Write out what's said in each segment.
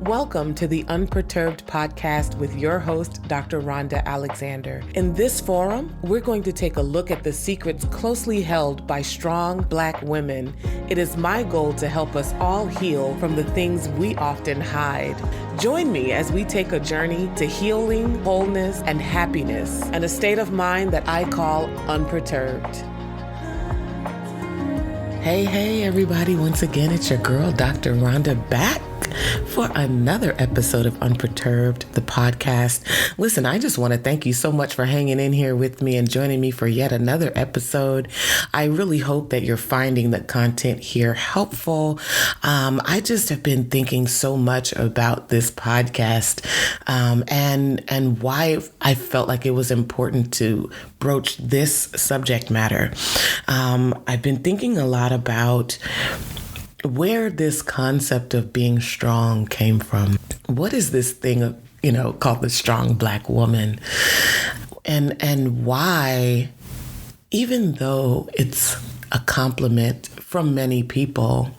Welcome to the Unperturbed podcast with your host, Dr. Rhonda Alexander. In this forum, we're going to take a look at the secrets closely held by strong Black women. It is my goal to help us all heal from the things we often hide. Join me as we take a journey to healing, wholeness, and happiness, and a state of mind that I call unperturbed. Hey, everybody. Once again, it's your girl, Dr. Rhonda, back for another episode of Unperturbed, the podcast. Listen, I just want to thank you so much for hanging in here with me and joining me for yet another episode. I really hope that you're finding the content here helpful. I just have been thinking so much about this podcast and why I felt like it was important to broach this subject matter. I've been thinking a lot about where this concept of being strong came from. What is this thing, called the strong Black woman? And why, even though it's a compliment from many people,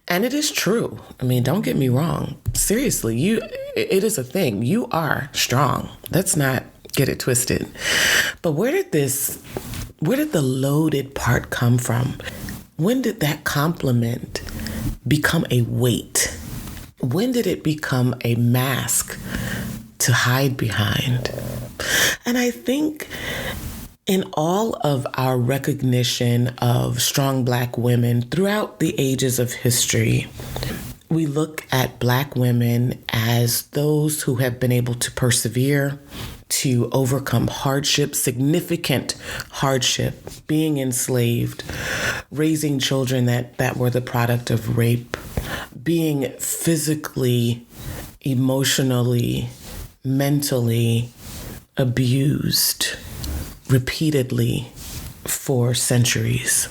and it is true. I mean, don't get me wrong. Seriously, it is a thing. You are strong. Let's not get it twisted. But where did the loaded part come from? When did that compliment become a weight? When did it become a mask to hide behind? And I think in all of our recognition of strong Black women throughout the ages of history, we look at Black women as those who have been able to persevere, to overcome hardship, significant hardship, being enslaved, raising children that were the product of rape, being physically, emotionally, mentally abused repeatedly for centuries.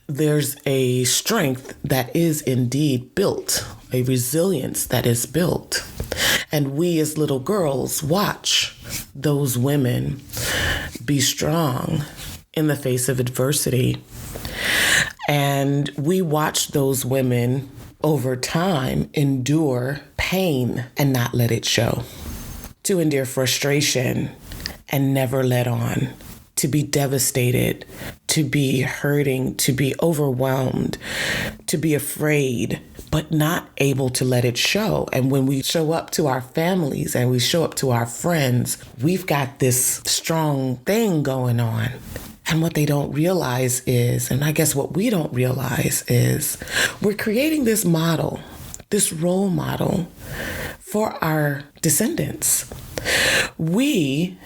There's a strength that is indeed built, a resilience that is built. And we as little girls watch those women be strong in the face of adversity. And we watch those women over time endure pain and not let it show, to endure frustration and never let on, to be devastated, to be hurting, to be overwhelmed, to be afraid, but not able to let it show. And when we show up to our families and we show up to our friends, we've got this strong thing going on. And what they don't realize is, and I guess what we don't realize is, we're creating this model, this role model for our descendants. We,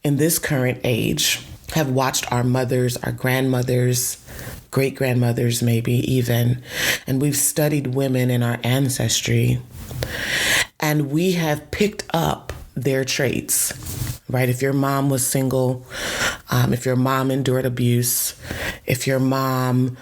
in this current age, have watched our mothers, our grandmothers, great-grandmothers maybe even, and we've studied women in our ancestry, and we have picked up their traits, right? If your mom was single, if your mom endured abuse, if your mom,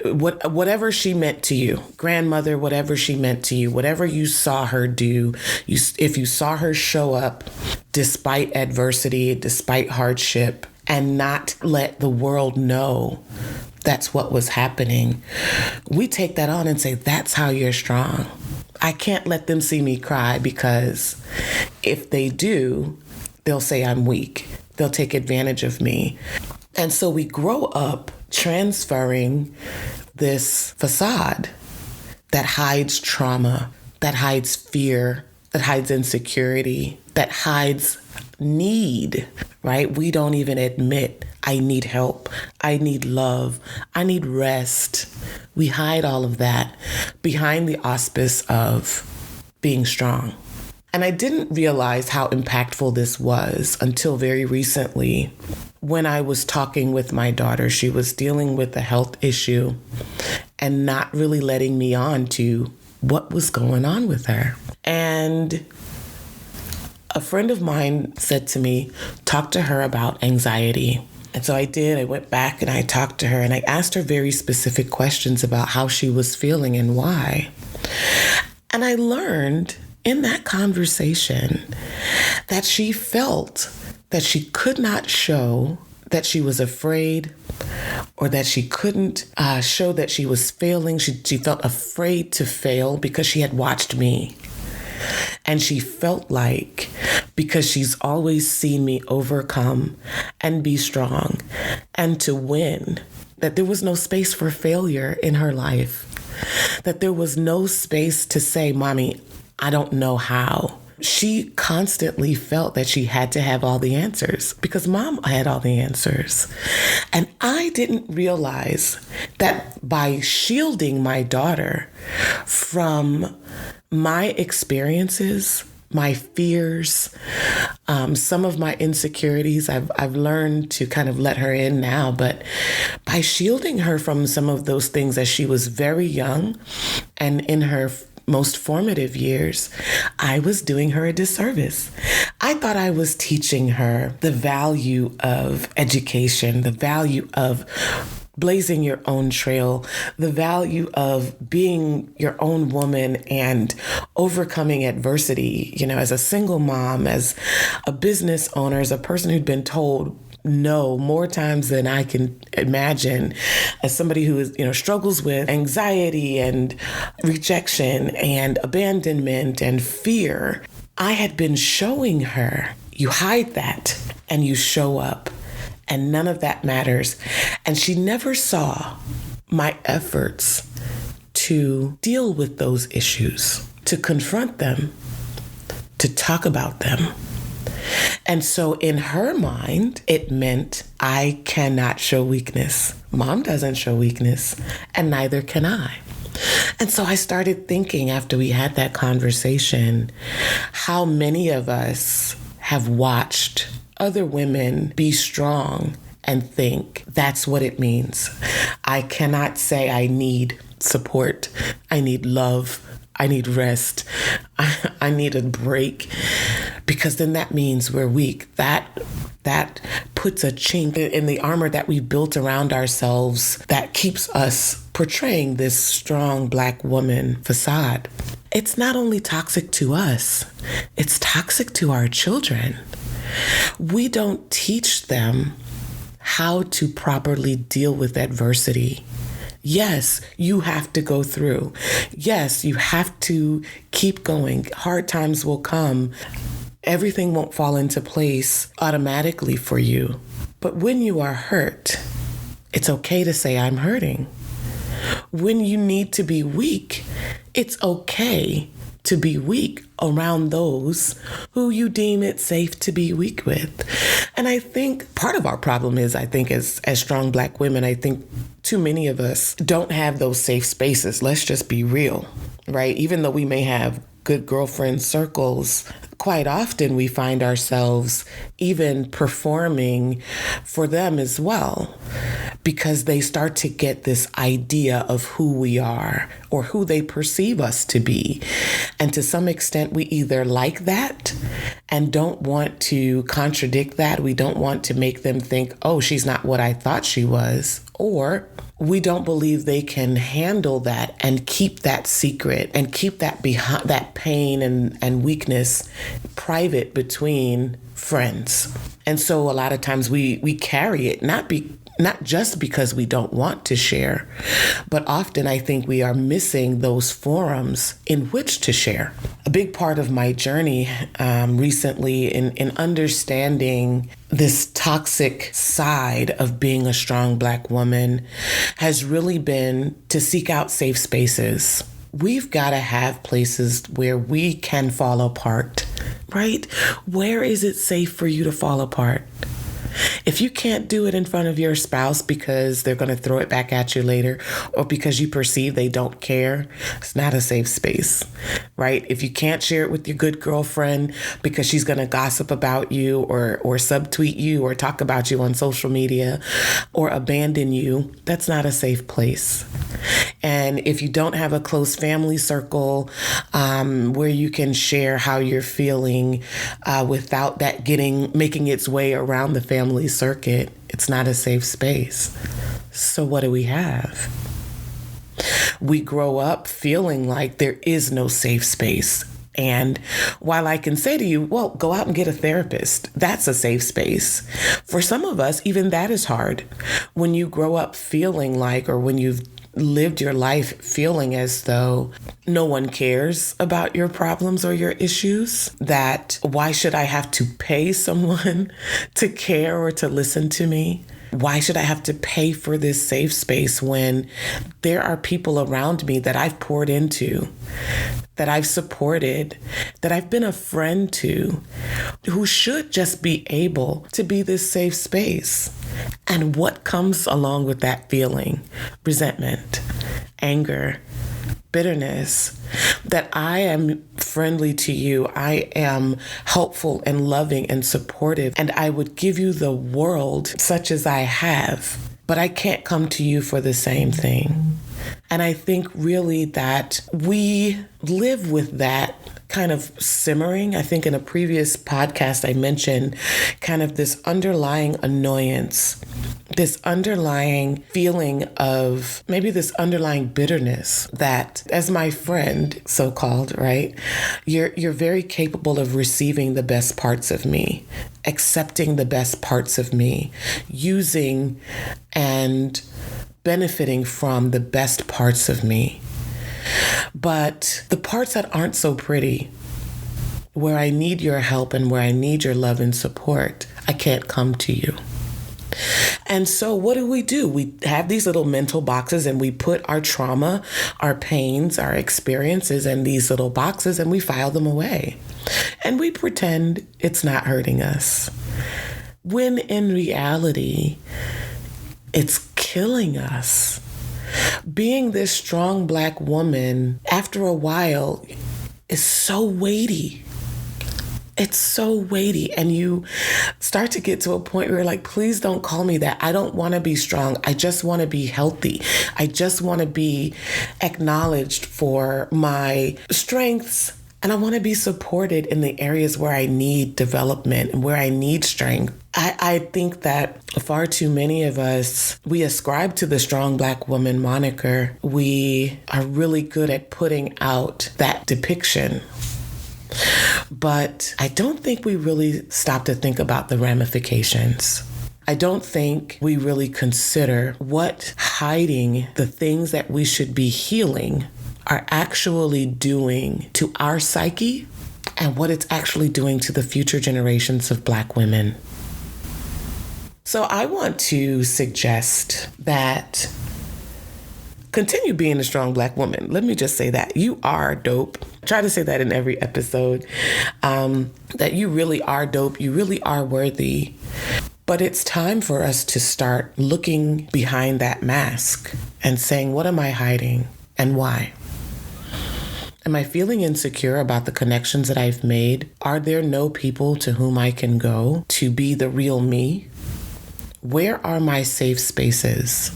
whatever she meant to you, grandmother, whatever she meant to you, whatever you saw her do, if you saw her show up despite adversity, despite hardship, and not let the world know that's what was happening, we take that on and say, that's how you're strong. I can't let them see me cry, because if they do, they'll say I'm weak. They'll take advantage of me. And so we grow up transferring this facade that hides trauma, that hides fear, that hides insecurity, that hides need, right? We don't even admit, I need help, I need love, I need rest. We hide all of that behind the auspice of being strong. And I didn't realize how impactful this was until very recently when I was talking with my daughter. She was dealing with a health issue and not really letting me on to what was going on with her. And a friend of mine said to me, talk to her about anxiety. And so I did. I went back and I talked to her and I asked her very specific questions about how she was feeling and why. And I learned in that conversation that she felt that she could not show that she was afraid or that she couldn't show that she was failing. She felt afraid to fail because she had watched me. And she felt like, because she's always seen me overcome and be strong and to win, that there was no space for failure in her life. That there was no space to say, Mommy, I don't know how. She constantly felt that she had to have all the answers because Mom had all the answers. And I didn't realize that by shielding my daughter from my experiences, my fears, some of my insecurities, I've learned to kind of let her in now, but by shielding her from some of those things as she was very young and in her most formative years, I was doing her a disservice. I thought I was teaching her the value of education, the value of blazing your own trail, the value of being your own woman and overcoming adversity, as a single mom, as a business owner, as a person who'd been told no more times than I can imagine, as somebody who is, struggles with anxiety and rejection and abandonment and fear. I had been showing her, you hide that and you show up. And none of that matters. And she never saw my efforts to deal with those issues, to confront them, to talk about them. And so in her mind, it meant I cannot show weakness. Mom doesn't show weakness, and neither can I. And so I started thinking after we had that conversation, how many of us have watched other women be strong and think that's what it means. I cannot say I need support. I need love. I need rest. I need a break, because then that means we're weak. That puts a chink in the armor that we built around ourselves that keeps us portraying this strong Black woman facade. It's not only toxic to us, it's toxic to our children. We don't teach them how to properly deal with adversity. Yes, you have to go through. Yes, you have to keep going. Hard times will come. Everything won't fall into place automatically for you. But when you are hurt, it's okay to say, I'm hurting. When you need to be weak, it's okay to be weak around those who you deem it safe to be weak with. And I think part of our problem is, as strong Black women, I think too many of us don't have those safe spaces. Let's just be real, right? Even though we may have good girlfriend circles, quite often we find ourselves even performing for them as well, because they start to get this idea of who we are or who they perceive us to be. And to some extent, we either like that and don't want to contradict that. We don't want to make them think, oh, she's not what I thought she was. Or we don't believe they can handle that and keep that secret and keep that behind, that pain and weakness private between friends. And so a lot of times we carry it, not just because we don't want to share, but often I think we are missing those forums in which to share. A big part of my journey recently in understanding this toxic side of being a strong Black woman has really been to seek out safe spaces. We've got to have places where we can fall apart, right? Where is it safe for you to fall apart? If you can't do it in front of your spouse because they're going to throw it back at you later, or because you perceive they don't care, it's not a safe space, right? If you can't share it with your good girlfriend because she's going to gossip about you or subtweet you or talk about you on social media or abandon you, that's not a safe place. And if you don't have a close family circle where you can share how you're feeling without that making its way around the family circuit, it's not a safe space. So what do we have? We grow up feeling like there is no safe space. And while I can say to you, well, go out and get a therapist, that's a safe space. For some of us, even that is hard. When you grow up feeling like, or when you've lived your life feeling as though no one cares about your problems or your issues, that why should I have to pay someone to care or to listen to me? Why should I have to pay for this safe space when there are people around me that I've poured into, that I've supported, that I've been a friend to, who should just be able to be this safe space? And what comes along with that feeling? Resentment, anger, bitterness, that I am friendly to you, I am helpful and loving and supportive, and I would give you the world such as I have, but I can't come to you for the same thing. And I think really that we live with that kind of simmering. I think in a previous podcast, I mentioned kind of this underlying annoyance, this underlying feeling of maybe this underlying bitterness that, as my friend, so-called, right, you're very capable of receiving the best parts of me, accepting the best parts of me, using and benefiting from the best parts of me. But the parts that aren't so pretty, where I need your help and where I need your love and support, I can't come to you. And so what do? We have these little mental boxes and we put our trauma, our pains, our experiences in these little boxes and we file them away. And we pretend it's not hurting us. When in reality, it's killing us. Being this strong Black woman, after a while, is so weighty. It's so weighty. And you start to get to a point where you're like, please don't call me that. I don't want to be strong. I just want to be healthy. I just want to be acknowledged for my strengths. And I want to be supported in the areas where I need development and where I need strength. I think that far too many of us, we ascribe to the strong Black woman moniker. We are really good at putting out that depiction. But I don't think we really stop to think about the ramifications. I don't think we really consider what hiding the things that we should be healing are actually doing to our psyche and what it's actually doing to the future generations of Black women. So I want to suggest that continue being a strong Black woman. Let me just say that you are dope. I try to say that in every episode, that you really are dope. You really are worthy. But it's time for us to start looking behind that mask and saying, what am I hiding and why? Am I feeling insecure about the connections that I've made? Are there no people to whom I can go to be the real me? Where are my safe spaces?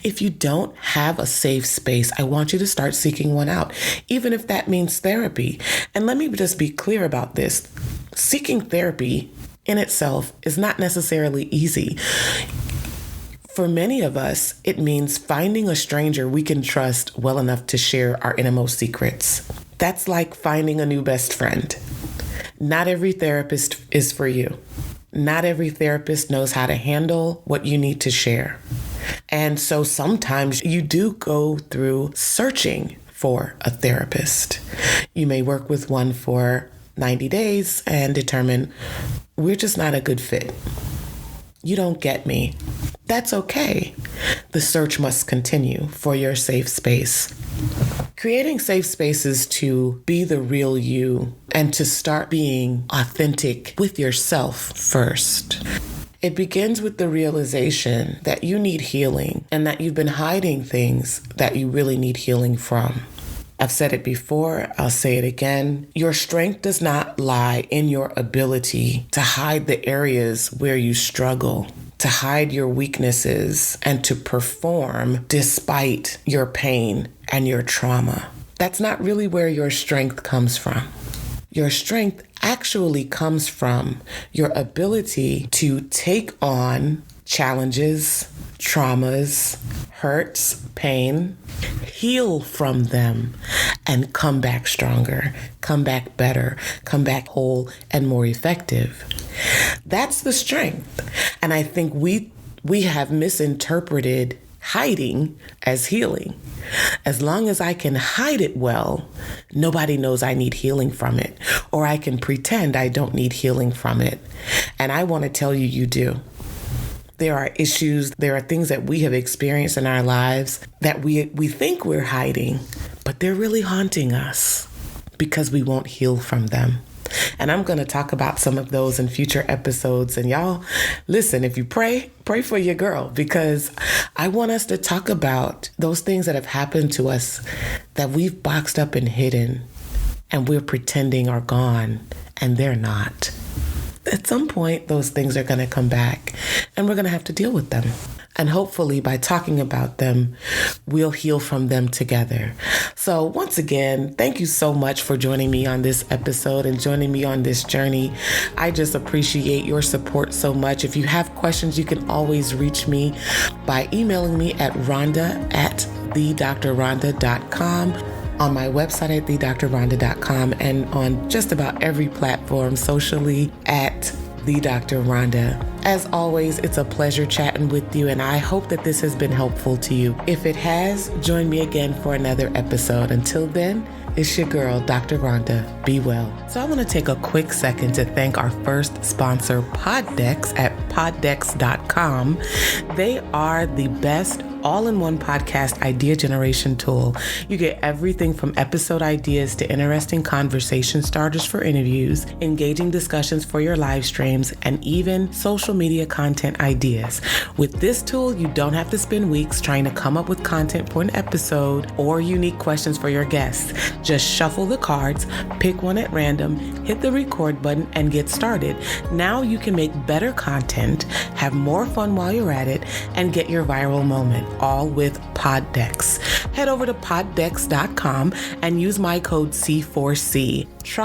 If you don't have a safe space, I want you to start seeking one out, even if that means therapy. And let me just be clear about this. Seeking therapy in itself is not necessarily easy. For many of us, it means finding a stranger we can trust well enough to share our innermost secrets. That's like finding a new best friend. Not every therapist is for you. Not every therapist knows how to handle what you need to share. And so sometimes you do go through searching for a therapist. You may work with one for 90 days and determine we're just not a good fit. You don't get me. That's okay. The search must continue for your safe space. Creating safe spaces to be the real you and to start being authentic with yourself first. It begins with the realization that you need healing and that you've been hiding things that you really need healing from. I've said it before, I'll say it again. Your strength does not lie in your ability to hide the areas where you struggle, to hide your weaknesses, and to perform despite your pain and your trauma. That's not really where your strength comes from. Your strength actually comes from your ability to take on challenges, traumas, hurts, pain, heal from them, and come back stronger, come back better, come back whole and more effective. That's the strength. And I think we have misinterpreted hiding as healing. As long as I can hide it well, nobody knows I need healing from it, or I can pretend I don't need healing from it. And I want to tell you, you do. There are issues, there are things that we have experienced in our lives that we think we're hiding, but they're really haunting us because we won't heal from them. And I'm going to talk about some of those in future episodes. And y'all, listen, if you pray for your girl, because I want us to talk about those things that have happened to us that we've boxed up and hidden and we're pretending are gone, and they're not. At some point, those things are going to come back and we're going to have to deal with them. And hopefully by talking about them, we'll heal from them together. So once again, thank you so much for joining me on this episode and joining me on this journey. I just appreciate your support so much. If you have questions, you can always reach me by emailing me at rhonda@thedrrhonda.com, on my website at thedrrhonda.com, and on just about every platform socially at The Dr. Rhonda. As always, it's a pleasure chatting with you, and I hope that this has been helpful to you. If it has, join me again for another episode. Until then, it's your girl, Dr. Rhonda. Be well. So I want to take a quick second to thank our first sponsor, Poddex, at poddex.com. They are the best all-in-one podcast idea generation tool. You get everything from episode ideas to interesting conversation starters for interviews, engaging discussions for your live streams, and even social media content ideas. With this tool, you don't have to spend weeks trying to come up with content for an episode or unique questions for your guests. Just shuffle the cards, pick one at random, hit the record button, and get started. Now you can make better content, have more fun while you're at it, and get your viral moment, all with Poddex. Head over to poddex.com and use my code C4C.